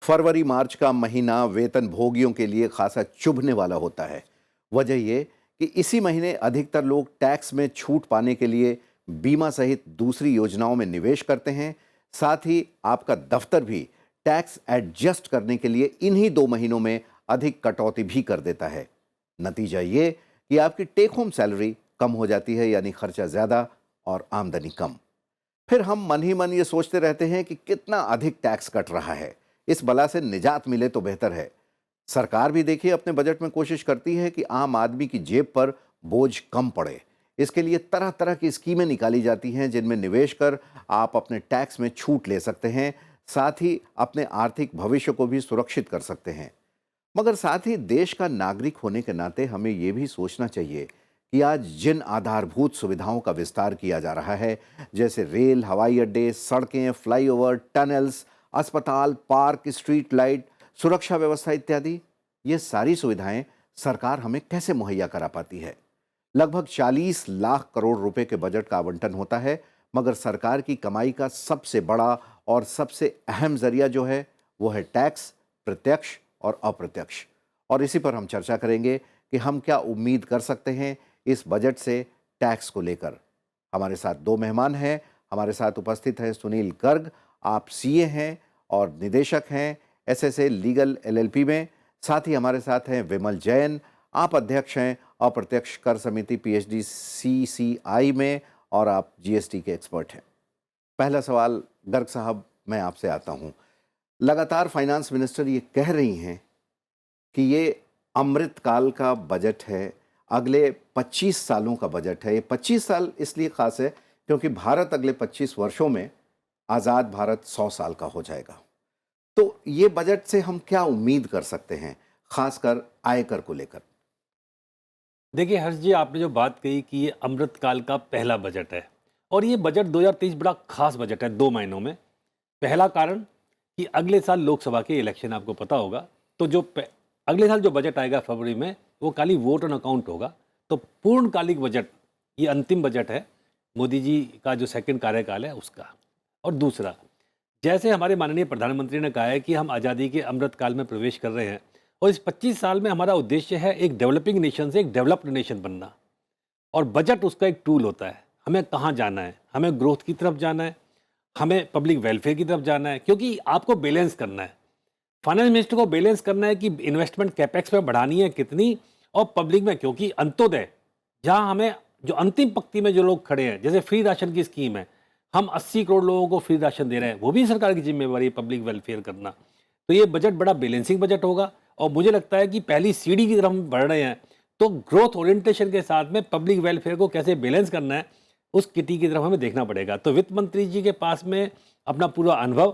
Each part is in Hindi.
फरवरी मार्च का महीना वेतन भोगियों के लिए खासा चुभने वाला होता है। वजह ये कि इसी महीने अधिकतर लोग टैक्स में छूट पाने के लिए बीमा सहित दूसरी योजनाओं में निवेश करते हैं। साथ ही आपका दफ्तर भी टैक्स एडजस्ट करने के लिए इन्हीं 2 महीनों में अधिक कटौती भी कर देता है। नतीजा ये कि आपकी टेक होम सैलरी कम हो जाती है, यानी खर्चा ज़्यादा और आमदनी कम। फिर हम मन ही मन ये सोचते रहते हैं कि कितना अधिक टैक्स कट रहा है, इस बला से निजात मिले तो बेहतर है। सरकार भी देखिए अपने बजट में कोशिश करती है कि आम आदमी की जेब पर बोझ कम पड़े। इसके लिए तरह तरह की स्कीमें निकाली जाती हैं जिनमें निवेश कर आप अपने टैक्स में छूट ले सकते हैं, साथ ही अपने आर्थिक भविष्य को भी सुरक्षित कर सकते हैं। मगर साथ ही देश का नागरिक होने के नाते हमें ये भी सोचना चाहिए कि आज जिन आधारभूत सुविधाओं का विस्तार किया जा रहा है, जैसे रेल, हवाई अड्डे, सड़कें, फ्लाईओवर, टनल्स, अस्पताल, पार्क, स्ट्रीट लाइट, सुरक्षा व्यवस्था इत्यादि, ये सारी सुविधाएं सरकार हमें कैसे मुहैया करा पाती है? लगभग 40 लाख करोड़ रुपए के बजट का आवंटन होता है, मगर सरकार की कमाई का सबसे बड़ा और सबसे अहम जरिया जो है वो है टैक्स, प्रत्यक्ष और अप्रत्यक्ष। और इसी पर हम चर्चा करेंगे कि हम क्या उम्मीद कर सकते हैं इस बजट से टैक्स को लेकर। हमारे साथ 2 मेहमान हैं। हमारे साथ उपस्थित हैं सुनील गर्ग, आप सीए हैं और निदेशक हैं एसएसए लीगल एलएलपी में। साथ ही हमारे साथ हैं विमल जैन, आप अध्यक्ष हैं अप्रत्यक्ष कर समिति पीएचडी सीसीआई में और आप जीएसटी के एक्सपर्ट हैं। पहला सवाल गर्ग साहब, मैं आपसे आता हूं। लगातार फाइनेंस मिनिस्टर ये कह रही हैं कि ये अमृतकाल का बजट है, अगले 25 सालों का बजट है। ये 25 साल इसलिए खास है क्योंकि भारत अगले 25 वर्षों में आज़ाद भारत 100 साल का हो जाएगा। तो ये बजट से हम क्या उम्मीद कर सकते हैं, खासकर आयकर को लेकर? देखिए हर्ष जी, आपने जो बात कही कि ये अमृतकाल का पहला बजट है और ये बजट 2023 बड़ा खास बजट है 2 महीनों में। पहला कारण कि अगले साल लोकसभा के इलेक्शन, आपको पता होगा, तो अगले साल जो बजट आएगा फरवरी में, वो खाली वोट ऑन अकाउंट होगा। तो पूर्णकालिक बजट, ये अंतिम बजट है मोदी जी का जो सेकंड कार्यकाल है उसका। और दूसरा, जैसे हमारे माननीय प्रधानमंत्री ने कहा है कि हम आज़ादी के अमृतकाल में प्रवेश कर रहे हैं और इस 25 साल में हमारा उद्देश्य है एक डेवलपिंग नेशन से एक डेवलप्ड नेशन बनना, और बजट उसका एक टूल होता है। हमें कहाँ जाना है, हमें ग्रोथ की तरफ जाना है, हमें पब्लिक वेलफेयर की तरफ जाना है, क्योंकि आपको बैलेंस करना है। फाइनेंस मिनिस्टर को बैलेंस करना है कि इन्वेस्टमेंट कैपेक्स में बढ़ानी है कितनी, और पब्लिक में, क्योंकि अंत्योदय, जहां हमें जो अंतिम पंक्ति में जो लोग खड़े हैं, जैसे फ्री राशन की स्कीम है, हम 80 करोड़ लोगों को फ्री राशन दे रहे हैं, वो भी सरकार की जिम्मेवारी है पब्लिक वेलफेयर करना। तो ये बजट बड़ा बैलेंसिंग बजट होगा और मुझे लगता है कि पहली सीढ़ी की तरफ हम बढ़ रहे हैं। तो ग्रोथ ओरिएंटेशन के साथ में पब्लिक वेलफेयर को कैसे बैलेंस करना है, उस किटी की तरफ हमें देखना पड़ेगा। तो वित्त मंत्री जी के पास में अपना पूरा अनुभव,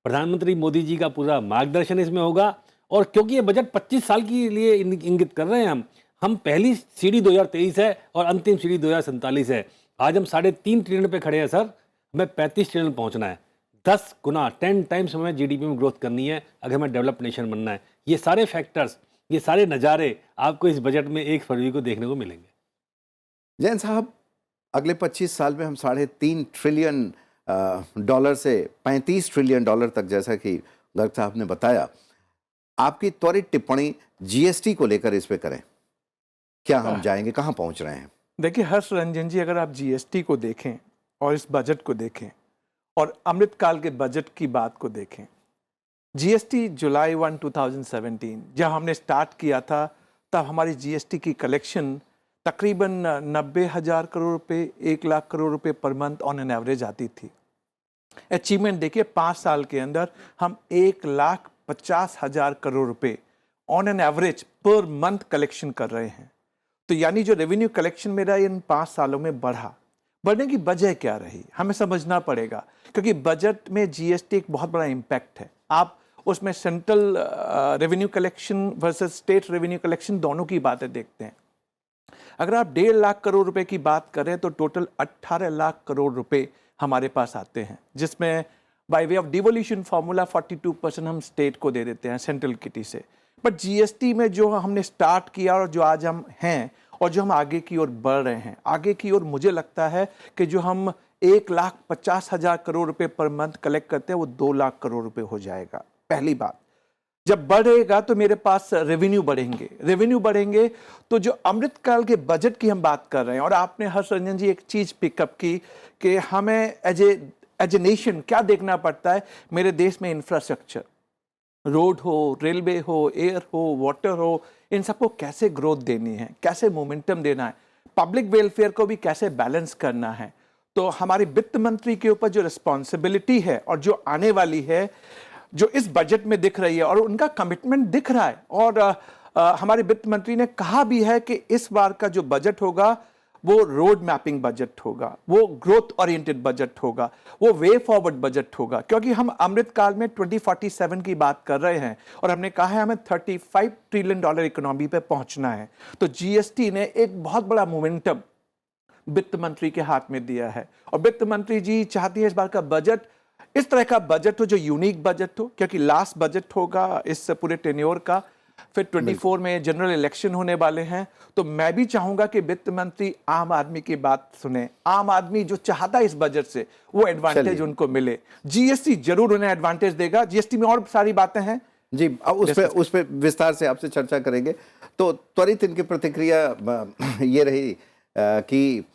प्रधानमंत्री मोदी जी का पूरा मार्गदर्शन इसमें होगा। और क्योंकि ये बजट 25 साल के लिए इंगित कर रहे हैं हम पहली सीढ़ी 2023 है और अंतिम सीढ़ी 2047 है। आज हम 3.5 ट्रिलियन पे खड़े हैं सर, हमें 35 ट्रिलियन पहुंचना है। 10 गुना 10 टाइम्स हमें जीडीपी में ग्रोथ करनी है अगर हमें डेवलप नेशन बनना है। ये सारे फैक्टर्स, ये सारे नज़ारे आपको इस बजट में 1 फरवरी को देखने को मिलेंगे। जैन साहब, अगले 25 साल में हम 3.5 ट्रिलियन डॉलर से 35 ट्रिलियन डॉलर तक, जैसा कि गर्ग साहब ने बताया। आपकी त्वरित टिप्पणी जीएसटी को लेकर इस पे करें। क्या हम जाएंगे, कहाँ पहुंच रहे हैं? देखिए हर्ष रंजन जी, अगर आप जीएसटी को देखें और इस बजट को देखें और अमृतकाल के बजट की बात को देखें, जीएसटी जुलाई 1, 2017 जब हमने स्टार्ट किया था, तब हमारी जीएसटी की कलेक्शन तकरीबन 90,000 करोड़ रुपए, 1 लाख करोड़ रुपए per month on an average आती थी। अचीवमेंट देखिए, 5 साल के अंदर हम 1,50,000 करोड़ रुपए on an average per month collection कर रहे हैं। तो यानी जो रेवेन्यू कलेक्शन मेरा इन 5 सालों में बढ़ने की वजह क्या रही, हमें समझना पड़ेगा। क्योंकि बजट में जीएसटी एक बहुत बड़ा इम्पैक्ट है। आप उसमें central revenue collection versus state revenue collection दोनों की बातें देखते हैं। अगर आप 1.5 लाख करोड़ रुपए की बात करें तो टोटल 18 लाख करोड़ रुपए हमारे पास आते हैं, जिसमें by way of devolution formula 42% हम स्टेट को दे देते हैं सेंट्रल किटी से। बट जीएसटी में जो हमने स्टार्ट किया और जो आज हम हैं और जो हम आगे की ओर बढ़ रहे हैं, आगे की ओर मुझे लगता है कि जो हम 1,50,000 करोड़ रुपए पर मंथ कलेक्ट करते हैं वो 2 लाख करोड़ रुपए हो जाएगा। पहली बात। जब बढ़ेगा तो मेरे पास रेवेन्यू बढ़ेंगे, रेवेन्यू बढ़ेंगे तो जो अमृतकाल के बजट की हम बात कर रहे हैं, और आपने हर्ष रंजन जी एक चीज पिकअप की कि हमें एज ए नेशन क्या देखना पड़ता है, मेरे देश में इंफ्रास्ट्रक्चर, रोड हो, रेलवे हो, एयर हो, वाटर हो, इन सबको कैसे ग्रोथ देनी है, कैसे मोमेंटम देना है, पब्लिक वेलफेयर को भी कैसे बैलेंस करना है। तो हमारे वित्त मंत्री के ऊपर जो रिस्पॉन्सिबिलिटी है और जो आने वाली है, जो इस बजट में दिख रही है और उनका कमिटमेंट दिख रहा है, और हमारे वित्त मंत्री ने कहा भी है कि इस बार का जो बजट होगा वो रोड मैपिंग बजट होगा, वो ग्रोथ ओरिएंटेड बजट होगा, वो वे फॉरवर्ड बजट होगा, क्योंकि हम अमृतकाल में 2047 की बात कर रहे हैं और हमने कहा है हमें $35 ट्रिलियन इकोनॉमी पे पहुंचना है। तो जीएसटी ने एक बहुत बड़ा मोमेंटम वित्त मंत्री के हाथ में दिया है, और वित्त मंत्री जी चाहती है इस बार का बजट इस तरह का बजट हो जो यूनिक बजट हो, क्योंकि लास्ट बजट होगा इस पूरे टेन्योर का, फिर 24 में जनरल इलेक्शन होने वाले हैं। तो मैं भी चाहूंगा कि वित्त मंत्री आम आदमी की बात सुने, आम आदमी जो चाहता है इस बजट से वो एडवांटेज उनको मिले। जीएसटी जरूर उन्हें एडवांटेज देगा, जीएसटी में और सारी बातें हैं जी, अब उस पे विस्तार से आपसे चर्चा करेंगे। तो त्वरित इनकी प्रतिक्रिया ये रही कि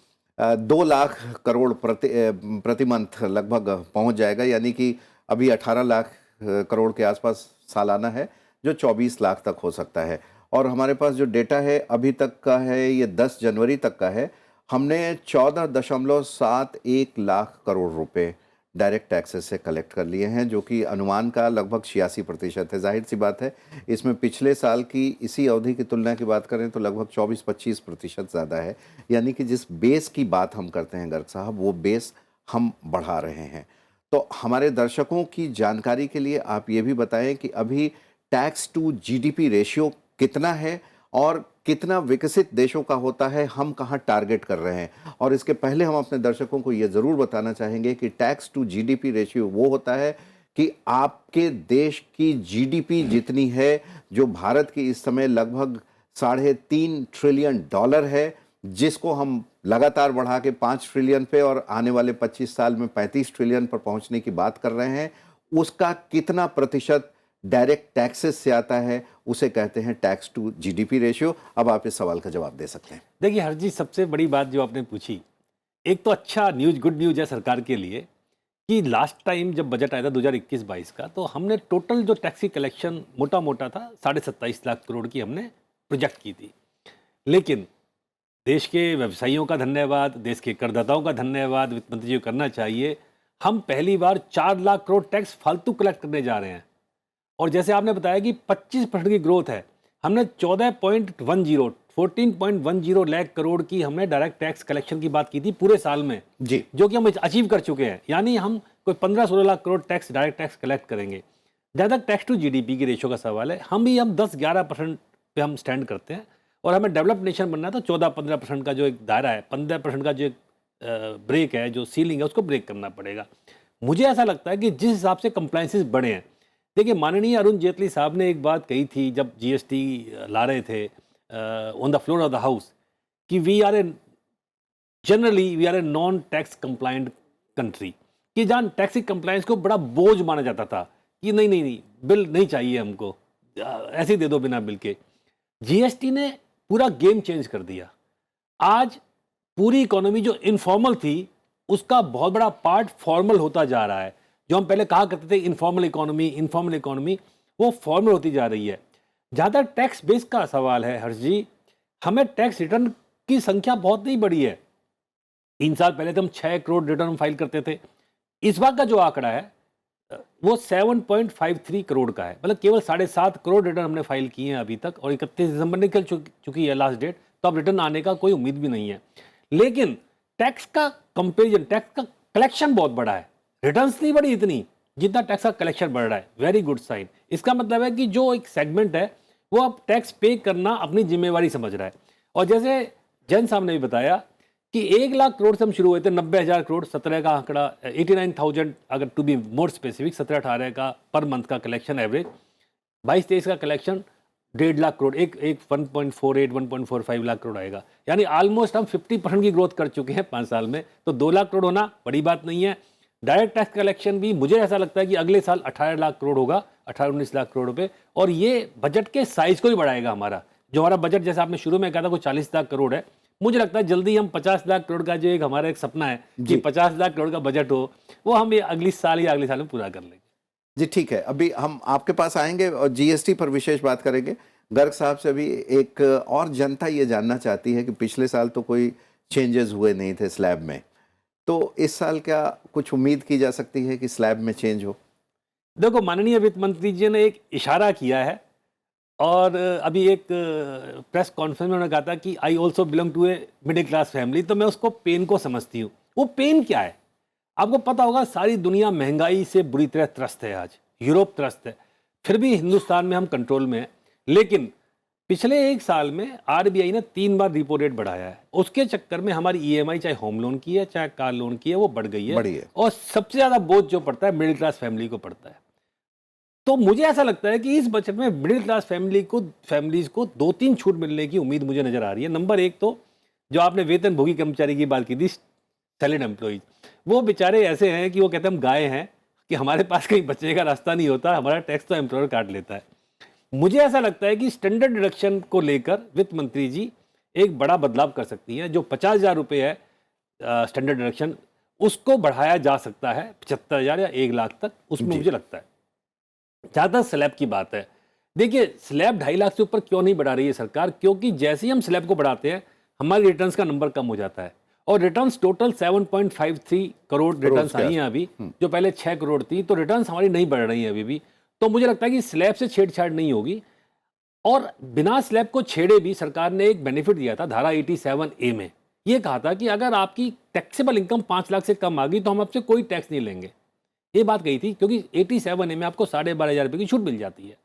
2 लाख करोड़ प्रति मंथ लगभग पहुंच जाएगा, यानी कि अभी 18 लाख करोड़ के आसपास सालाना है, जो 24 लाख तक हो सकता है। और हमारे पास जो डेटा है अभी तक का है, ये 10 जनवरी तक का है, हमने 14.71 लाख करोड़ रुपए डायरेक्ट टैक्सेस से कलेक्ट कर लिए हैं, जो कि अनुमान का लगभग 86% है। जाहिर सी बात है, इसमें पिछले साल की इसी अवधि की तुलना की बात करें तो लगभग 24-25% ज़्यादा है। यानी कि जिस बेस की बात हम करते हैं गर्ग साहब, वो बेस हम बढ़ा रहे हैं। तो हमारे दर्शकों की जानकारी के लिए आप ये भी बताएं कि अभी टैक्स टू जीडीपी रेशियो कितना है और कितना विकसित देशों का होता है, हम कहाँ टारगेट कर रहे हैं। और इसके पहले हम अपने दर्शकों को ये ज़रूर बताना चाहेंगे कि टैक्स टू जीडीपी रेशियो वो होता है कि आपके देश की जीडीपी जितनी है, जो भारत की इस समय लगभग $3.5 ट्रिलियन है, जिसको हम लगातार बढ़ा के 5 ट्रिलियन पे और आने वाले 25 साल में 35 ट्रिलियन पर पहुंचने की बात कर रहे हैं, उसका कितना प्रतिशत डायरेक्ट टैक्सेस से आता है, उसे कहते हैं टैक्स टू जीडीपी रेशियो। अब आप इस सवाल का जवाब दे सकते हैं। देखिए हरजी, सबसे बड़ी बात जो आपने पूछी, एक तो अच्छा न्यूज़, गुड न्यूज़ है सरकार के लिए कि लास्ट टाइम जब बजट आया था 2021-22 का, तो हमने टोटल जो टैक्स की कलेक्शन मोटा मोटा था 27.5 लाख करोड़ की हमने प्रोजेक्ट की थी। लेकिन देश के व्यवसायियों का धन्यवाद, देश के करदाताओं का धन्यवाद वित्त मंत्री जी को करना चाहिए, हम पहली बार 4 लाख करोड़ टैक्स फालतू कलेक्ट करने जा रहे हैं। और जैसे आपने बताया कि 25% की ग्रोथ है, हमने 14.10 लाख करोड़ की हमने डायरेक्ट टैक्स कलेक्शन की बात की थी पूरे साल में जी, जो कि हम अचीव कर चुके हैं। यानी हम कोई 15-16 lakh crore tax, direct tax collect करेंगे। जहाँ तक टैक्स टू जीडीपी की रेशो का सवाल है, हम 10-11% पे हम स्टैंड करते हैं, और हमें डेवलप नेशन बनना है तो 14-15% का जो एक दायरा है, 15% का जो एक ब्रेक है, जो सीलिंग है, उसको ब्रेक करना पड़ेगा। मुझे ऐसा लगता है कि जिस हिसाब से कंप्लायंसेस बढ़े हैं, देखिए माननीय अरुण जेटली साहब ने एक बात कही थी जब जीएसटी ला रहे थे on the floor of the house, कि we are a non tax compliant country, कि जहाँ टैक्स कंप्लायंस को बड़ा बोझ माना जाता था कि नहीं बिल नहीं चाहिए हमको, ऐसे ही दे दो बिना बिल के। जीएसटी ने पूरा गेम चेंज कर दिया। आज पूरी इकोनॉमी जो इनफॉर्मल थी उसका बहुत बड़ा पार्ट फॉर्मल होता जा रहा है। जो हम पहले कहा करते थे इनफॉर्मल इकोनॉमी, वो फॉर्मल होती जा रही है। जहाँ तक टैक्स बेस का सवाल है हर्ष जी, हमें टैक्स रिटर्न की संख्या बहुत नहीं बढ़ी है। 3 साल पहले तो हम 6 करोड़ रिटर्न फाइल करते थे, इस बार का जो आंकड़ा है वो 7.53 करोड़ का है, मतलब केवल 7.5 करोड़ रिटर्न हमने फाइल किए हैं अभी तक, और 31 दिसंबर निकल चुकी है लास्ट डेट, तो अब रिटर्न आने का कोई उम्मीद भी नहीं है। लेकिन टैक्स का कंपेरिजन, टैक्स का कलेक्शन बहुत बड़ा है, रिटर्न्स नहीं बढ़ी इतनी जितना टैक्स का कलेक्शन बढ़ रहा है। Very good sign. इसका मतलब है कि जो एक सेगमेंट है वो अब टैक्स पे करना अपनी जिम्मेवारी समझ रहा है। और जैसे जैन साहब ने भी बताया कि 1 लाख करोड़ से हम शुरू हुए थे, 90,000 करोड़, 17 का आंकड़ा, 89,000 अगर टू बी मोर स्पेसिफिक, 17-18 का पर मंथ का कलेक्शन एवरेज, 22-23 का कलेक्शन 1.5 लाख करोड़, एक 1.48-1.45 लाख करोड़ आएगा। यानी ऑलमोस्ट हम 50% की ग्रोथ कर चुके हैं 5 साल में। तो 2 लाख करोड़ होना बड़ी बात नहीं है। डायरेक्ट टैक्स कलेक्शन भी मुझे ऐसा लगता है कि अगले साल 18 लाख करोड़ होगा, 18-19 लाख करोड़ रुपए, और ये बजट के साइज को भी बढ़ाएगा हमारा। जो हमारा बजट, जैसे आपने शुरू में कहा था, कोई 40 लाख करोड़ है, मुझे लगता है जल्दी हम 50 लाख करोड़ का जो एक हमारा एक सपना है कि 50 लाख करोड़ का बजट हो, वो हम ये अगली साल या अगले साल में पूरा कर लेंगे। जी ठीक है, अभी हम आपके पास आएंगे और जीएसटी पर विशेष बात करेंगे। गर्ग साहब से भी एक और जनता ये जानना चाहती है कि पिछले साल तो कोई चेंजेस हुए नहीं थे स्लैब में, तो इस साल क्या कुछ उम्मीद की जा सकती है कि स्लैब में चेंज हो? देखो, माननीय वित्त मंत्री जी ने एक इशारा किया है, और अभी एक प्रेस कॉन्फ्रेंस में उन्होंने कहा था कि I also belong to a middle class family, तो मैं उसको पेन को समझती हूँ। वो पेन क्या है? आपको पता होगा, सारी दुनिया महंगाई से बुरी तरह त्रस्त है, आज यूरोप त्रस्त है, फिर भी हिंदुस्तान में हम कंट्रोल में हैं। लेकिन पिछले एक साल में आरबीआई ने 3 बार रिपो रेट बढ़ाया है। उसके चक्कर में हमारी ईएमआई, चाहे होम लोन की है चाहे कार लोन की है, वो बढ़ गई है। और सबसे ज़्यादा बोझ जो पड़ता है मिडिल क्लास फैमिली को पड़ता है। तो मुझे ऐसा लगता है कि इस बजट में मिडिल क्लास फैमिलीज को 2-3 छूट मिलने की उम्मीद मुझे नज़र आ रही है। नंबर एक, तो जो आपने वेतनभोगी कर्मचारी की बात की थी, सैलरीड एम्प्लॉइज, वो बेचारे ऐसे हैं कि वो कहते हैं हम गाय हैं कि हमारे पास कहीं बचने का रास्ता नहीं होता, हमारा टैक्स तो एम्प्लॉयर काट लेता है। मुझे ऐसा लगता है कि स्टैंडर्ड डिडक्शन को लेकर वित्त मंत्री जी एक बड़ा बदलाव कर सकती हैं। जो 50,000 रुपये है स्टैंडर्ड डिडक्शन, उसको बढ़ाया जा सकता है 75,000 या 1 लाख तक, उसमें मुझे लगता है। जहाँ तक स्लैब की बात है, देखिए स्लैब 2.5 लाख से ऊपर क्यों नहीं बढ़ा रही है सरकार? क्योंकि जैसे ही हम स्लैब को बढ़ाते हैं, हमारे रिटर्न्स का नंबर कम हो जाता है, और रिटर्न्स टोटल 7.53 करोड़ रिटर्न्स आई हैं अभी, जो पहले 6 करोड़ थी, तो रिटर्न्स हमारी नहीं बढ़ रही हैं अभी भी। तो मुझे लगता है कि स्लैब से छेड़छाड़ नहीं होगी, और बिना स्लैब को छेड़े भी सरकार ने एक बेनिफिट दिया था धारा 87A में। ये कहा था कि अगर आपकी टैक्सेबल इनकम 5 लाख से कम आ गई तो हम आपसे कोई टैक्स नहीं लेंगे, ये बात कही थी, क्योंकि 87A में आपको 12,500 रुपये की छूट मिल जाती है।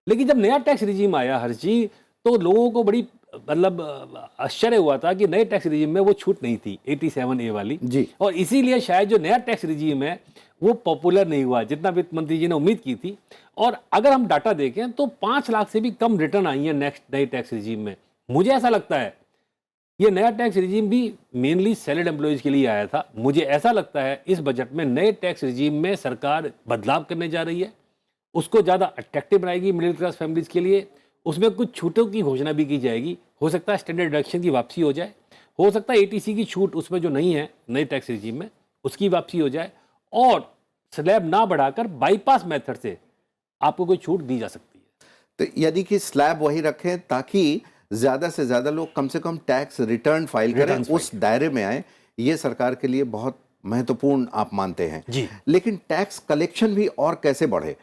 लेकिन जब नया टैक्स रिजीम आया हर्षजी, तो लोगों को बड़ी आश्चर्य हुआ था कि नए टैक्स रिजीम में वो छूट नहीं थी 87A वाली जी। और इसीलिए शायद जो नया टैक्स रिजीम है वो पॉपुलर नहीं हुआ जितना वित्त मंत्री जी ने उम्मीद की थी। और अगर हम डाटा देखें तो 5 लाख से भी कम रिटर्न आई है नेक्स्ट नए टैक्स रिजीम में। मुझे ऐसा लगता है ये नया टैक्स रिजीम भी मेनली सैलरीड एम्प्लॉयज के लिए आया था। मुझे ऐसा लगता है इस बजट में नए टैक्स रिजीम में सरकार बदलाव करने जा रही है, उसको ज़्यादा अट्रैक्टिव बनाएगी मिडिल क्लास फैमिलीज़ के लिए। उसमें कुछ छूटों की घोषणा भी की जाएगी, हो सकता है स्टैंडर्ड डिडक्शन की वापसी हो जाए, हो सकता है एटीसी की छूट उसमें जो नहीं है नए टैक्स रिजीम में उसकी वापसी हो जाए, और स्लैब ना बढ़ाकर बाईपास मेथड से आपको कोई छूट दी जा सकती है। तो यदि कि स्लैब वही रखें ताकि ज़्यादा से ज़्यादा लोग कम से कम टैक्स रिटर्न फाइल करें, उस दायरे में आए, ये सरकार के लिए बहुत महत्वपूर्ण आप मानते हैं जी। लेकिन टैक्स कलेक्शन भी और कैसे बढ़े,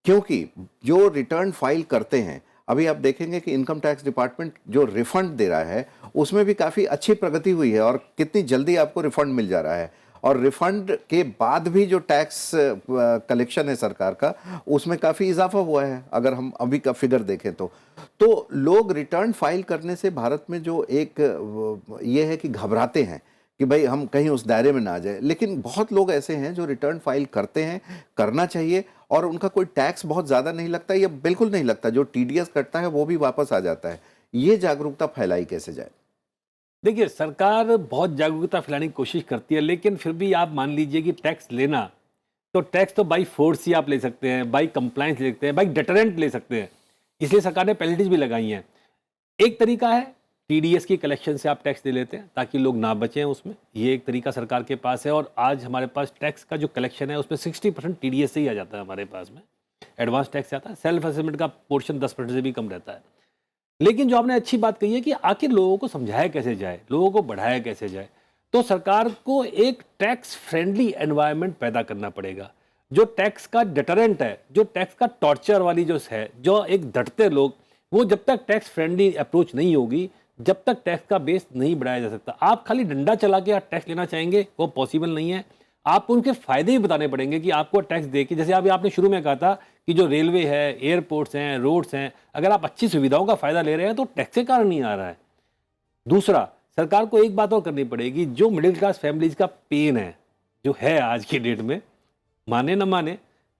क्योंकि जो रिटर्न फाइल करते हैं, अभी आप देखेंगे कि इनकम टैक्स डिपार्टमेंट जो रिफंड दे रहा है उसमें भी काफ़ी अच्छी प्रगति हुई है और कितनी जल्दी आपको रिफंड मिल जा रहा है, और रिफंड के बाद भी जो टैक्स कलेक्शन है सरकार का उसमें काफ़ी इजाफा हुआ है अगर हम अभी का फिगर देखें तो लोग रिटर्न फाइल करने से भारत में जो एक ये है कि घबराते हैं कि भाई हम कहीं उस दायरे में ना आ जाए, लेकिन बहुत लोग ऐसे हैं जो रिटर्न फाइल करते हैं, करना चाहिए, और उनका कोई टैक्स बहुत ज़्यादा नहीं लगता या बिल्कुल नहीं लगता, जो टीडीएस कटता है वो भी वापस आ जाता है। ये जागरूकता फैलाई कैसे जाए? देखिए सरकार बहुत जागरूकता फैलाने की कोशिश करती है, लेकिन फिर भी आप मान लीजिए कि टैक्स लेना, तो टैक्स तो बाई फोर्स ही आप ले सकते हैं, बाई कंप्लायंस ले सकते हैं, बाई डेटरेंट ले सकते हैं। इसलिए सरकार ने पेनल्टीज भी लगाई हैं। एक तरीका है टीडीएस की कलेक्शन से आप टैक्स दे लेते हैं ताकि लोग ना बचें उसमें, ये एक तरीका सरकार के पास है। और आज हमारे पास टैक्स का जो कलेक्शन है उसमें 60% टीडीएस से ही आ जाता है, हमारे पास में एडवांस टैक्स आता है, सेल्फ असेसमेंट का पोर्शन 10% से भी कम रहता है। लेकिन जो आपने अच्छी बात कही है कि आखिर लोगों को समझाया कैसे जाए, लोगों को बढ़ाया कैसे जाए, तो सरकार को एक टैक्स फ्रेंडली एनवायरनमेंट पैदा करना पड़ेगा। जो टैक्स का डिटरेंट है, जो टैक्स का टॉर्चर वाली जो है, जो एक डरते लोग, वो जब तक टैक्स फ्रेंडली अप्रोच नहीं होगी, जब तक टैक्स का बेस नहीं बढ़ाया जा सकता। आप खाली डंडा चला के टैक्स लेना चाहेंगे वो पॉसिबल नहीं है। आपको उनके फायदे ही बताने पड़ेंगे कि आपको टैक्स दे के, जैसे अभी आपने शुरू में कहा था कि जो रेलवे है, एयरपोर्ट्स हैं, रोड्स हैं, अगर आप अच्छी सुविधाओं का फायदा ले रहे हैं तो टैक्स के कारण नहीं आ रहा है। दूसरा, सरकार को एक बात और करनी पड़ेगी, जो मिडिल क्लास फैमिलीज का पेन है जो है आज की डेट में, माने न माने,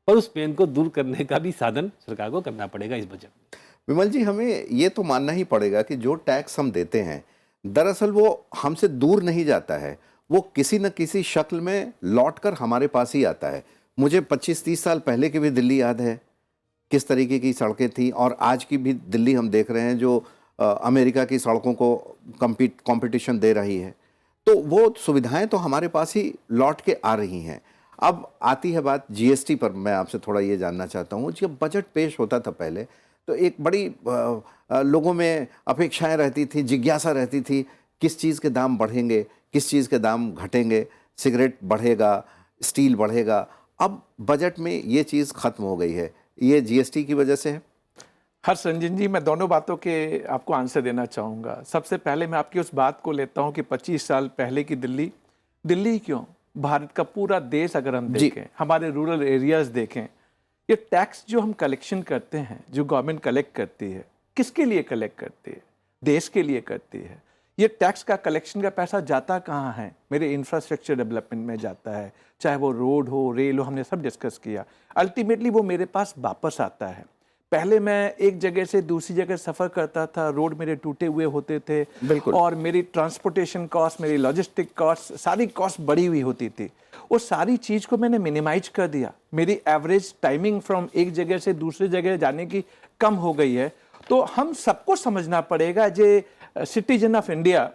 पर उस पेन को दूर करने का भी साधन सरकार को करना पड़ेगा इस बजट में। विमल जी, हमें ये तो मानना ही पड़ेगा कि जो टैक्स हम देते हैं दरअसल वो हमसे दूर नहीं जाता है, वो किसी न किसी शक्ल में लौटकर हमारे पास ही आता है। मुझे 25-30 साल पहले की भी दिल्ली याद है, किस तरीके की सड़कें थी, और आज की भी दिल्ली हम देख रहे हैं जो अमेरिका की सड़कों को कंपटीशन दे रही है। तो वो सुविधाएं तो हमारे पास ही लौट के आ रही हैं। अब आती है बात जीएसटी पर, मैं आपसे थोड़ा ये जानना चाहता हूँ। जब बजट पेश होता था पहले, तो एक बड़ी लोगों में अपेक्षाएं रहती थी, जिज्ञासा रहती थी, किस चीज़ के दाम बढ़ेंगे, किस चीज़ के दाम घटेंगे, सिगरेट बढ़ेगा, स्टील बढ़ेगा। अब बजट में ये चीज़ खत्म हो गई है, ये जीएसटी की वजह से है? हर्ष रंजन जी, मैं दोनों बातों के आपको आंसर देना चाहूँगा। सबसे पहले मैं आपकी उस बात को लेता हूँ कि 25 साल पहले की दिल्ली, दिल्ली क्यों, भारत का पूरा देश अगर हम देखें, हमारे रूरल एरियाज देखें, ये टैक्स जो हम कलेक्शन करते हैं, जो गवर्नमेंट कलेक्ट करती है, किसके लिए कलेक्ट करती है? देश के लिए करती है। ये टैक्स का कलेक्शन का पैसा जाता कहाँ है? मेरे इंफ्रास्ट्रक्चर डेवलपमेंट में जाता है, चाहे वो रोड हो, रेल हो, हमने सब डिस्कस किया। अल्टीमेटली वो मेरे पास वापस आता है। पहले मैं एक जगह से दूसरी जगह सफ़र करता था, रोड मेरे टूटे हुए होते थे, बिल्कुल। और मेरी ट्रांसपोर्टेशन कॉस्ट, मेरी लॉजिस्टिक कॉस्ट, सारी कॉस्ट बढ़ी हुई होती थी। वो सारी चीज़ को मैंने मिनिमाइज कर दिया। मेरी एवरेज टाइमिंग फ्रॉम एक जगह से दूसरी जगह जाने की कम हो गई है। तो हम सबको समझना पड़ेगा, जे सिटीजन ऑफ इंडिया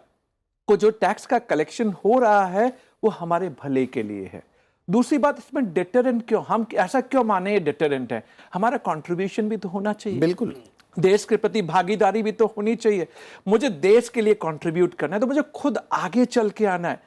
को जो टैक्स का कलेक्शन हो रहा है वो हमारे भले के लिए है। दूसरी बात, इसमें डिटरेंट क्यों, हम ऐसा क्यों माने ये डिटरेंट है? हमारा कंट्रीब्यूशन भी तो होना चाहिए। बिल्कुल। देश के प्रति भागीदारी भी तो होनी चाहिए। मुझे देश के लिए कंट्रीब्यूट करना है तो मुझे खुद आगे चल के आना है।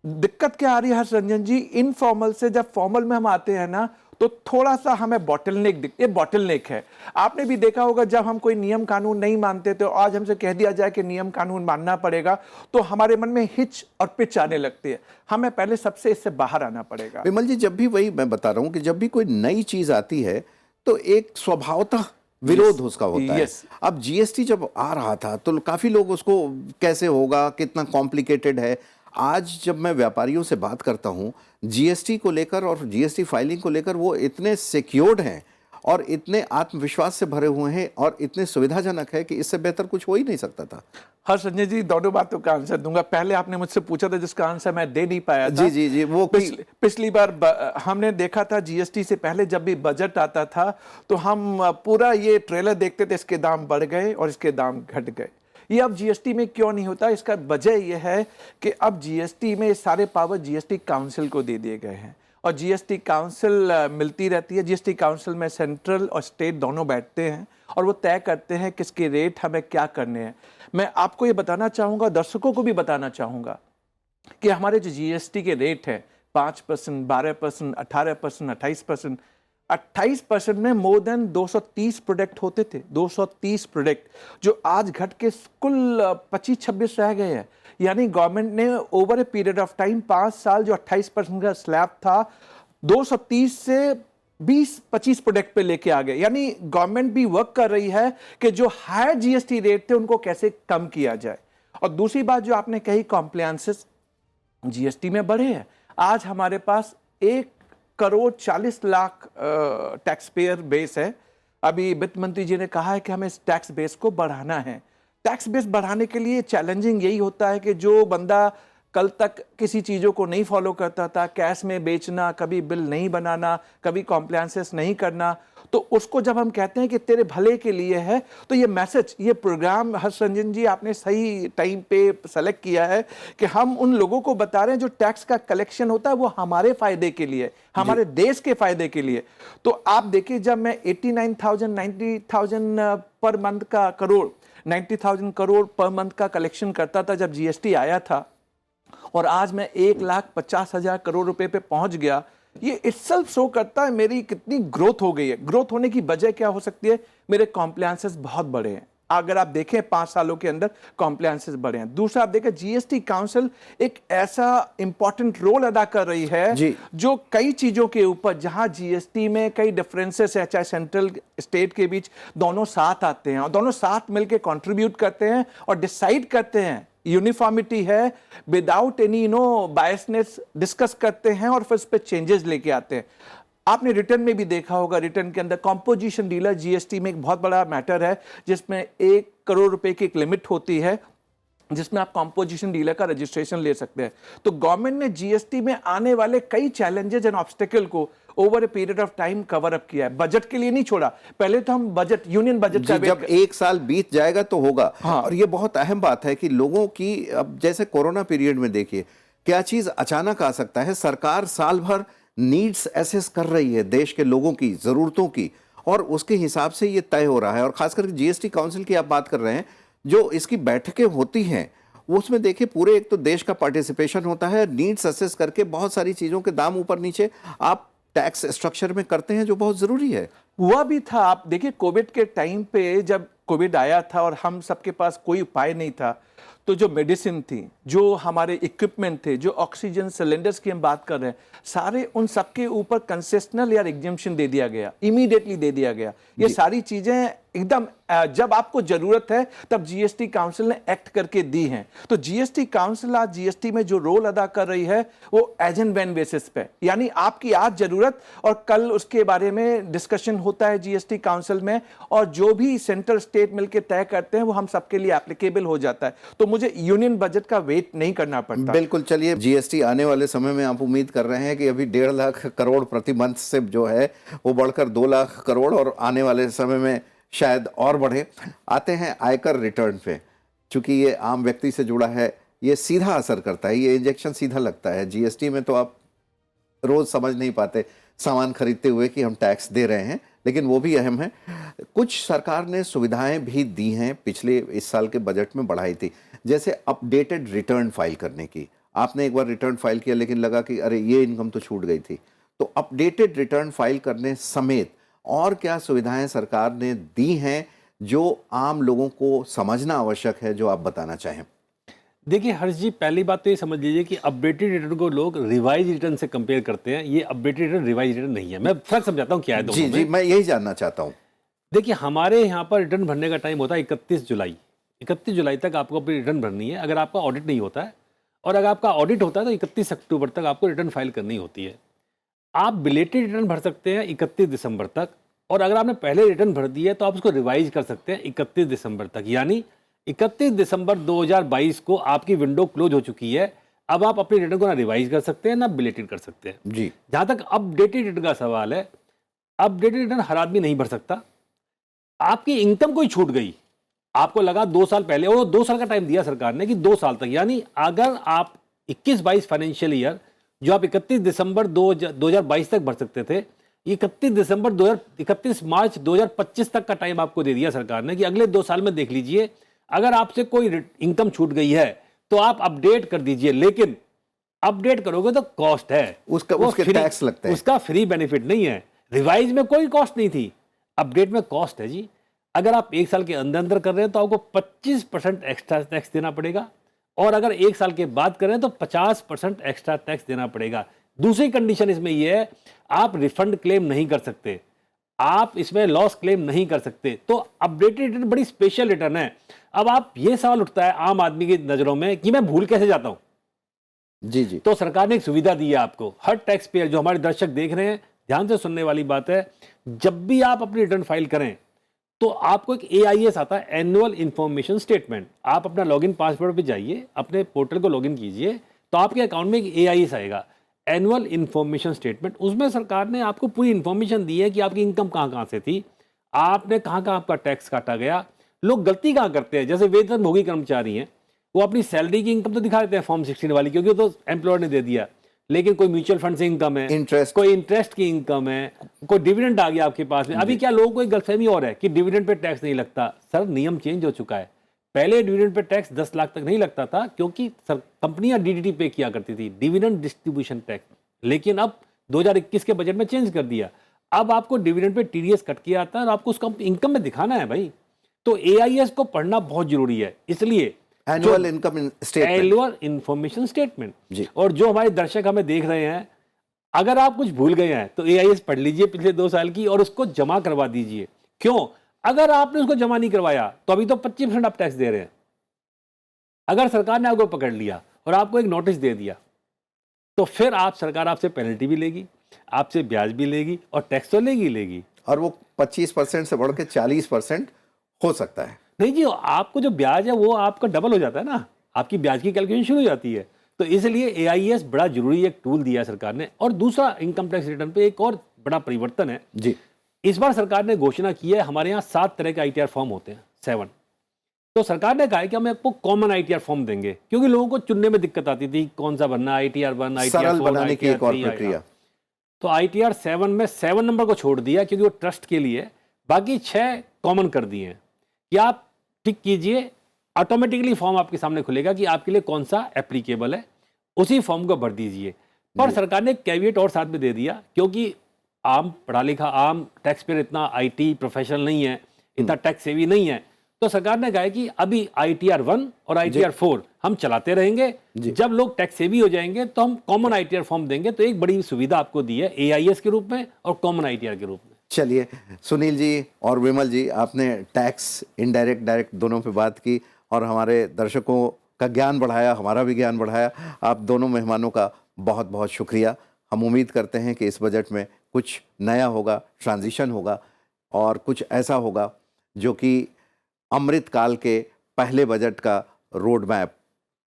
दिक्कत क्या आ रही है हर्ष रंजन जी, इनफॉर्मल से जब फॉर्मल में हम आते हैं ना, तो थोड़ा सा हमें बॉटलनेक ये बॉटलनेक है। आपने भी देखा होगा, जब हम कोई नियम कानून नहीं मानते तो आज हमसे कह दिया जाए कि नियम कानून मानना पड़ेगा, तो हमारे मन में हिच और पिच आने लगती है। हमें पहले सबसे इससे बाहर आना पड़ेगा। विमल जी, जब भी, वही मैं बता रहा हूँ कि जब भी कोई नई चीज आती है तो एक स्वभावतः विरोध उसका होता है। अब जीएसटी जब आ रहा था तो काफी लोग उसको कैसे होगा, कितना कॉम्प्लिकेटेड है। आज जब मैं व्यापारियों से बात करता हूं जीएसटी को लेकर और जीएसटी फाइलिंग को लेकर, वो इतने सिक्योर्ड हैं और इतने आत्मविश्वास से भरे हुए हैं और इतने सुविधाजनक है कि इससे बेहतर कुछ हो ही नहीं सकता था। हर्ष संजय जी, दोनों बातों का आंसर दूंगा। पहले आपने मुझसे पूछा था जिसका आंसर मैं दे नहीं पाया था। जी जी जी, वो पिछली बार हमने देखा था, जीएसटी से पहले जब भी बजट आता था तो हम पूरा ये ट्रेलर देखते थे, इसके दाम बढ़ गए और इसके दाम घट गए। ये अब जीएसटी में क्यों नहीं होता? इसका वजह यह है कि अब जीएसटी में सारे पावर जीएसटी काउंसिल को दे दिए गए हैं, और जीएसटी काउंसिल मिलती रहती है। जीएसटी काउंसिल में सेंट्रल और स्टेट दोनों बैठते हैं और वो तय करते हैं किसके रेट हमें क्या करने हैं। मैं आपको ये बताना चाहूँगा, दर्शकों को भी बताना चाहूँगा कि हमारे जो जीएसटी के रेट हैं 5%, 12%, 18%, 28%, 28% में मोर देन 230 प्रोडक्ट होते थे। 230 प्रोडक्ट जो आज घट के कुल 25-26 रह गए हैं। यानी गवर्नमेंट ने over a period of time 5 साल जो 28% का स्लैब था, 230 से 20-25 प्रोडक्ट पे लेके आ गए। यानी गवर्नमेंट भी वर्क कर रही है कि जो हायर जीएसटी रेट थे उनको कैसे कम किया जाए। और दूसरी बात जो आपने कही, कॉम्प्लायंसेस जीएसटी में बढ़े हैं। आज हमारे पास 1,40,00,000 टैक्स पेयर बेस है। अभी वित्त मंत्री जी ने कहा है कि हमें इस टैक्स बेस को बढ़ाना है। टैक्स बेस बढ़ाने के लिए चैलेंजिंग यही होता है कि जो बंदा कल तक किसी चीज़ों को नहीं फॉलो करता था, कैश में बेचना, कभी बिल नहीं बनाना, कभी कॉम्प्लायंसेस नहीं करना, तो उसको जब हम कहते हैं कि तेरे भले के लिए है, तो ये मैसेज, ये प्रोग्राम हर्ष रंजन जी आपने सही टाइम पे सेलेक्ट किया है कि हम उन लोगों को बता रहे हैं जो टैक्स का कलेक्शन होता है वो हमारे फायदे के लिए, हमारे देश के फायदे के लिए। तो आप देखिए, जब मैं 89,000 90,000 पर मंथ का करोड़ 90,000 करोड़ पर मंथ का कलेक्शन करता था जब जीएसटी आया था, और आज मैं 1,50,000 करोड़ रुपए पे पहुंच गया, ये इटसेल्फ शो करता है मेरी कितनी ग्रोथ हो गई है। ग्रोथ होने की वजह क्या हो सकती है? मेरे कॉम्प्लायंसेस बहुत बड़े हैं। अगर आप देखें 5 सालों के अंदर कॉम्प्लायंसेस बढ़े हैं। दूसरा, आप देखें जीएसटी काउंसिल एक ऐसा इंपॉर्टेंट रोल अदा कर रही है जो कई चीजों के ऊपर, जहां जीएसटी में कई डिफरेंसेस है, चाहे सेंट्रल स्टेट के बीच, दोनों साथ आते हैं और दोनों साथ मिलकर कंट्रीब्यूट करते हैं और डिसाइड करते हैं। यूनिफॉर्मिटी है, विदाउट एनी बायसनेस डिस्कस करते हैं और फिर उस पर चेंजेस लेके आते हैं। आपने रिटर्न में भी देखा होगा, रिटर्न के अंदर कॉम्पोजिशन डीलर जीएसटी में एक बहुत बड़ा मैटर है, जिसमें 1 करोड़ रुपए की एक लिमिट होती है। जिसमें आप कॉम्पोजिशन डीलर का रजिस्ट्रेशन ले सकते हैं। तो गवर्नमेंट ने जीएसटी में आने वाले कई चैलेंजेस एंड ऑब्स्टेकल को over a period of time cover up किया है, बजट के लिए नहीं छोड़ा। पहले तो हम बजट, यूनियन बजट का जब एक साल बीत जाएगा तो होगा। हाँ। और ये बहुत अहम बात है कि लोगों की, अब जैसे कोरोना पीरियड में देखिए क्या चीज अचानक आ सकता है। सरकार साल भर नीड्स एसेस कर रही है देश के लोगों की, जरूरतों की, और उसके हिसाब से ये तय हो रहा है। और खासकर जीएसटी काउंसिल की आप बात कर रहे हैं, जो इसकी बैठकें होती हैं वो उसमें देखिए पूरे एक तो देश का पार्टिसिपेशन होता है, नीड्स असेस करके बहुत सारी चीज़ों के दाम ऊपर नीचे आप टैक्स स्ट्रक्चर में करते हैं, जो बहुत ज़रूरी है। हुआ भी था। आप देखिए कोविड के टाइम पे जब कोविड आया था और हम सबके पास कोई उपाय नहीं था, तो जो मेडिसिन थी, जो हमारे इक्विपमेंट थे, जो ऑक्सीजन सिलेंडर्स की हम बात कर रहे हैं, सारे उन सबके ऊपर कंसेशनल या एग्जेम्पशन दे दिया गया, इमीडिएटली दे दिया गया। ये सारी चीजें एकदम जब आपको जरूरत है तब जीएसटी काउंसिल ने एक्ट करके दी हैं। तो जीएसटी काउंसिल आज जीएसटी में जो रोल अदा कर रही है वो एज एंड व्हेन बेसिस पे, यानी आपकी आज जरूरत और कल उसके बारे में डिस्कशन होता है जीएसटी काउंसिल में, और जो भी सेंट्रल स्टेट मिलकर तय करते हैं वो हम सबके लिए एप्लीकेबल हो जाता है। तो मुझे यूनियन बजट का वेट नहीं करना पड़ता। बिल्कुल। चलिए, जीएसटी आने वाले समय में आप उम्मीद कर रहे हैं कि अभी 1.5 लाख करोड़ प्रति मंथ से जो है वो बढ़कर 2 लाख करोड़, और आने वाले समय में शायद और बढ़े। आते हैं आयकर रिटर्न पे, चूंकि ये आम व्यक्ति से जुड़ा है, ये सीधा असर करता है, ये इंजेक्शन सीधा लगता है। जीएसटी में तो आप रोज समझ नहीं पाते सामान खरीदते हुए कि हम टैक्स दे रहे हैं, लेकिन वो भी अहम है। कुछ सरकार ने सुविधाएं भी दी हैं, पिछले इस साल के बजट में बढ़ाई थी, जैसे अपडेटेड रिटर्न फाइल करने की। आपने एक बार रिटर्न फाइल किया लेकिन लगा कि अरे ये इनकम तो छूट गई थी, तो अपडेटेड रिटर्न फाइल करने समेत और क्या सुविधाएं सरकार ने दी हैं जो आम लोगों को समझना आवश्यक है, जो आप बताना चाहें? देखिए हर्ष जी, पहली बात तो ये समझ लीजिए कि अपडेटेड रिटर्न को लोग रिवाइज रिटर्न से कंपेयर करते हैं। ये अपडेटेड रिटर्न रिवाइज रिटर्न नहीं है। मैं फर्क समझाता हूँ क्या है दोनों जी जी, में। मैं यही जानना चाहता हूँ। देखिए हमारे यहाँ पर रिटर्न भरने का टाइम होता है 31 जुलाई। 31 जुलाई तक आपको अपनी रिटर्न भरनी है, अगर आपका ऑडिट नहीं होता है। और अगर आपका ऑडिट होता है तो 31 अक्टूबर तक आपको रिटर्न फाइल करनी होती है। आप बिलेटेड रिटर्न भर सकते हैं 31 दिसंबर तक, और अगर आपने पहले रिटर्न भर दी है तो आप उसको रिवाइज कर सकते हैं 31 दिसंबर तक। यानी 31 दिसंबर 2022 को आपकी विंडो क्लोज हो चुकी है। अब आप अपनी रिटर्न को ना रिवाइज कर सकते हैं ना बिलेटेड कर सकते हैं। जी। जहाँ तक अपडेटेड रिटर्न का सवाल है, अपडेटेड रिटर्न हर आदमी नहीं भर सकता। आपकी इनकम कोई छूट गई, आपको लगा 2 साल पहले, और 2 साल का टाइम दिया सरकार ने कि 2 साल तक, यानी अगर आप 21-22 फाइनेंशियल ईयर जो आप 31 दिसंबर 2022 तक भर सकते थे, 31 मार्च 2025 तक का टाइम आपको दे दिया सरकार ने कि अगले 2 साल में देख लीजिए, अगर आपसे कोई इनकम छूट गई है तो आप अपडेट कर दीजिए। लेकिन अपडेट करोगे तो कॉस्ट है, उसके टैक्स लगते हैं, उसका फ्री बेनिफिट नहीं है। रिवाइज में कोई कॉस्ट नहीं थी, अपडेट में कॉस्ट है जी। अगर आप 1 साल के अंदर अंदर कर रहे हैं तो आपको 25% एक्स्ट्रा टैक्स देना पड़ेगा, और अगर 1 साल के बाद कर रहे हैं तो 50% एक्स्ट्रा टैक्स देना पड़ेगा। दूसरी कंडीशन इसमें यह है, आप रिफंड क्लेम नहीं कर सकते, आप इसमें लॉस क्लेम नहीं कर सकते। तो अपडेटेड रिटर्न बड़ी स्पेशल रिटर्न है। अब आप ये सवाल उठता है आम आदमी की नजरों में कि मैं भूल कैसे जाता हूं। जी जी। तो सरकार ने एक सुविधा दी है आपको, हर टैक्स पेयर, जो हमारे दर्शक देख रहे हैं ध्यान से सुनने वाली बात है, जब भी आप अपनी रिटर्न फाइल करें तो आपको एक AIS आता है, एनुअल इंफॉर्मेशन स्टेटमेंट। आप अपना लॉगिन पासवर्ड पे जाइए, अपने पोर्टल को लॉगिन कीजिए, तो आपके अकाउंट में एक AIS आएगा, एनुअल इंफॉर्मेशन स्टेटमेंट। उसमें सरकार ने आपको पूरी इंफॉर्मेशन दी है कि आपकी इनकम कहाँ कहाँ से थी, आपने कहाँ कहाँ आपका टैक्स काटा गया। लोग गलती कहाँ करते हैं, जैसे वेतनभोगी कर्मचारी हैं, वो अपनी सैलरी की इनकम तो दिखा देते हैं फॉर्म 16 वाली, क्योंकि तो एम्प्लॉयर ने दे दिया, लेकिन कोई म्यूचुअल फंड से इनकम है, इंटरेस्ट, कोई इंटरेस्ट की इनकम है, कोई डिविडेंड आ गया आपके पास में। अभी क्या लोगों को एक गलतफहमी और है कि डिविडेंड पे टैक्स नहीं लगता। सर नियम चेंज हो चुका है, पहले डिविडेंड पे टैक्स 10 लाख तक नहीं लगता था, क्योंकि कंपनियां DDT पे किया करती थी, डिविडेंड डिस्ट्रीब्यूशन टैक्स। लेकिन अब 2021 के बजट में चेंज कर दिया, अब आपको डिविडेंड पे TDS कट किया आता है और आपको उसका इनकम में दिखाना है भाई। तो AIS को पढ़ना बहुत जरूरी है, इसलिए annual income statement, annual information statement जी। और जो हमारे दर्शक हमें देख रहे हैं, अगर आप कुछ भूल गए हैं तो AIS पढ़ लीजिए पिछले 2 साल की और उसको जमा करवा दीजिए। क्यों? अगर आपने उसको जमा नहीं करवाया तो अभी तो 25% आप टैक्स दे रहे हैं। अगर सरकार ने आपको पकड़ लिया और आपको एक नोटिस दे दिया तो फिर सरकार आपसे पेनल्टी भी लेगी, आपसे ब्याज भी लेगी और टैक्स तो लेगी। और वो 25% से बढ़ के 40% हो सकता है। नहीं जी, आपको जो ब्याज है वो आपका डबल हो जाता है ना। आपकी ब्याज की कैलकुलेशन शुरू हो जाती है। तो इसलिए AIS बड़ा जरूरी एक टूल दिया है सरकार ने। और दूसरा, इनकम टैक्स रिटर्न पे एक और बड़ा परिवर्तन है। जी, इस बार सरकार ने घोषणा की है, हमारे यहाँ 7 तरह के ITR फॉर्म होते हैं, 7। तो सरकार ने कहा है कि हम आपको कॉमन ITR फॉर्म देंगे, क्योंकि लोगों को चुनने में दिक्कत आती थी कौन सा भरना, ITR 1, ITR 4, सरल बनाने की एक और ITR 3। प्रक्रिया। तो ITR 7 में 7 नंबर को छोड़ दिया क्योंकि वो ट्रस्ट के लिए, बाकी 6 कॉमन कर दिए हैं कि आप टिक कीजिए, ऑटोमेटिकली फॉर्म आपके सामने खुलेगा कि आपके लिए कौन सा एप्लीकेबल है, उसी फॉर्म को भर दीजिए। पर सरकार ने कैविएट और साथ में दे दिया, क्योंकि आम पढ़ा लिखा आम टैक्स पेयर इतना IT प्रोफेशनल नहीं है, इतना टैक्स सेवी नहीं है। तो सरकार ने कहा है कि अभी ITR 1 और ITR 4 हम चलाते रहेंगे, जब लोग टैक्स सेवी हो जाएंगे तो हम कॉमन ITR फॉर्म देंगे। तो एक बड़ी सुविधा आपको दी है AIS के रूप में और कॉमन ITR के रूप में। चलिए सुनील जी और विमल जी, आपने टैक्स, इनडायरेक्ट डायरेक्ट दोनों पे बात की और हमारे दर्शकों का ज्ञान बढ़ाया, हमारा भी ज्ञान बढ़ाया। आप दोनों मेहमानों का बहुत बहुत शुक्रिया। हम उम्मीद करते हैं कि इस बजट में कुछ नया होगा, ट्रांजिशन होगा और कुछ ऐसा होगा जो कि अमृत काल के पहले बजट का रोड मैप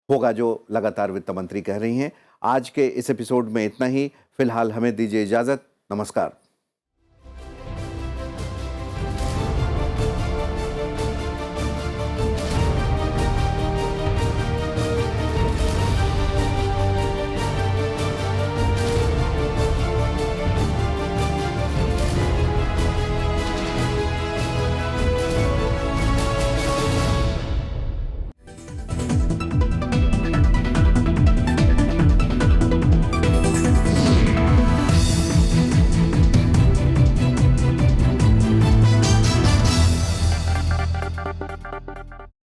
होगा, जो लगातार वित्त मंत्री कह रही हैं। आज के इस एपिसोड में इतना ही। फिलहाल हमें दीजिए इजाज़त। नमस्कार।